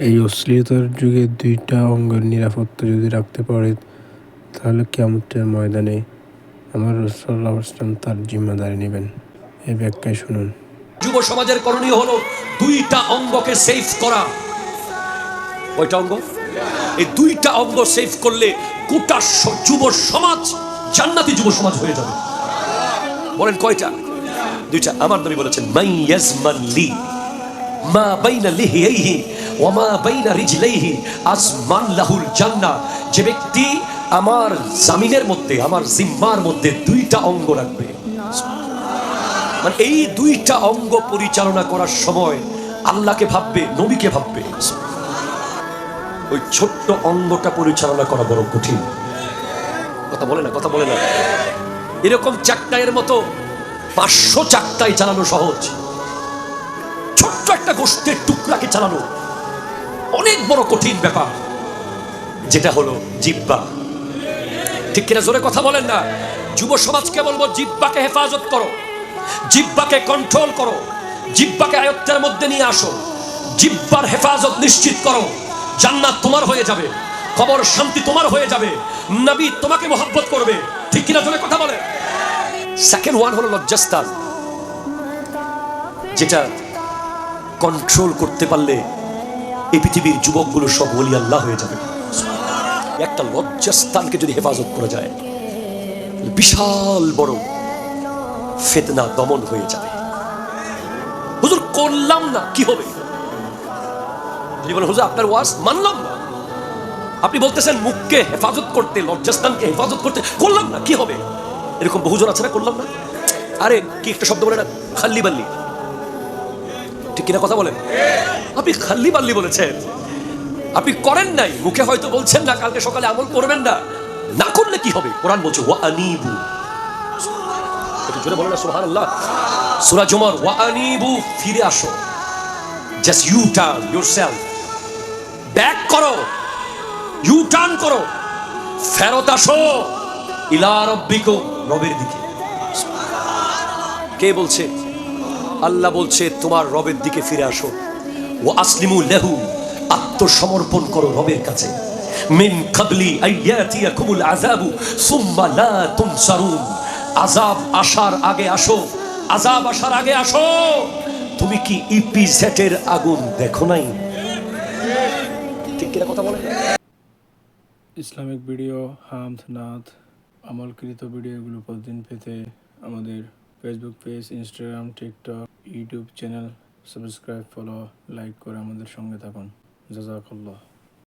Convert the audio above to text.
এই অশ্লীলতার যুগে দুইটা অঙ্গের নিরাপত্তা যদি রাখতে পারে, তাহলে কিয়ামতের ময়দানে আমার রাসূল সাল্লাল্লাহু আলাইহি ওয়াসাল্লাম তার জিম্মাদারি নেবেন। এই ব্যাখ্যায় শুনুন। যুব সমাজের করণীয় হলো দুইটা অঙ্গকে সেভ করা। কয়টা অঙ্গ? এই দুইটা অঙ্গ সেভ করলে গোটা যুব সমাজ জান্নাতি যুব সমাজ হয়ে যাবে। বলেন কয়টা? দুইটা। আমার নবী বলেছেন, মান ইয়াজমান লি মা বাইনা লিহিয়াইহি ওয়া মা বাইনা রিজলাইহি আজমান লাহুল জান্নাহ। যে ব্যক্তি আমার জামিনের মধ্যে, আমার জিম্মার মধ্যে দুইটা অঙ্গ রাখবে, মানে এই দুইটা অঙ্গ পরিচালনা করার সময় আল্লাহকে ভাববে, নবীকে ভাববে। ওই ছোট্ট অঙ্গটা পরিচালনা করা বড় কঠিন। কথা বলে না, কথা বলে না। এরকম চাকটাইয়ের মতো 500 চাকটাই চালানো সহজ, ছোট্ট একটা গোষ্ঠের টুকরাকে চালানো অনেক বড় কঠিন ব্যাপার, যেটা হলো জিহ্বা। ঠিক কিনা? জোরে কথা বলেন না। যুব সমাজকে বলবো, জিহ্বাকে হেফাজত করো, জিহ্বাকে কন্ট্রোল করো, জিহ্বাকে আয়ত্তের মধ্যে নিয়ে আসো। জিহ্বার হেফাজত নিশ্চিত করো, জান্নাত তোমার হয়ে যাবে, কবর শান্তি তোমার হয়ে যাবে, নবী তোমাকে মহব্বত করবে। ঠিক কিনা? জোরে কথা বলে। সেকেন্ড ওয়ান হলো লজ্জাস্থান, যেটা কন্ট্রোল করতে পারলে এই পৃথিবীর যুবকগুলো সব ওলি আল্লাহ হয়ে যাবে। একটা লজ্জাস্থানকে যদি হেফাজত করা যায়, বিশাল বড় ফিতনা দমন হয়ে যাবে। হুজুর করলাম না, কি হবে? যদি বলেন হুজুর আপনার ওয়াজ মানলাম না, আপনি বলতেছেন মুখকে হেফাজত করতে, লজ্জাস্থানকে হেফাজত করতে, করলাম না, কি হবে? এরকম বহুজন আছে না, করলাম না। আরে কি একটা শব্দ বলে না, খাল্লি বাল্লি। ঠিক কিনা কথা বলেন? আপনি খাল্লি বাল্লি বলেছেন, আপনি করেন নাই, মুখে হয়তো বলছেন না, কালকে সকালে আমল করবেন না, না করলে কি হবে? কোরআন বলছে ওয়া আনিবু, একটু জোরে বলেন না সুবহানাল্লাহ। সূরা জুমার ওয়া আনিবু, ফিরে আসো। Just you turn yourself, back করো, ইউ টার্ন করো, ফেরত আসো ইলা রাব্বিকুম, রবের দিকে। কে বলছে? আল্লাহ বলছে তোমার রবের দিকে ফিরে আসো। ওয়া আসলিমু লাহু, আত্মসমর্পণ করো রবের কাছে। মিন কাবলি আইয়াতিয়াকুমুল আযাবু সুম্মা লা তুনসারুন, আযাব আসার আগে আসো, আযাব আসার আগে আসো। তুমি কি ইপিজেটের আগুন দেখো নাই? ঠিক কিনা কথা বলে? ইসলামিক ভিডিও, হামদ, নাত, আমলকৃত ভিডিওগুলো প্রতিদিন পেতে আমাদের Facebook page, Instagram, TikTok, YouTube channel subscribe, follow, like করে আমাদের সঙ্গে থাকুন। জাযাকাল্লাহ।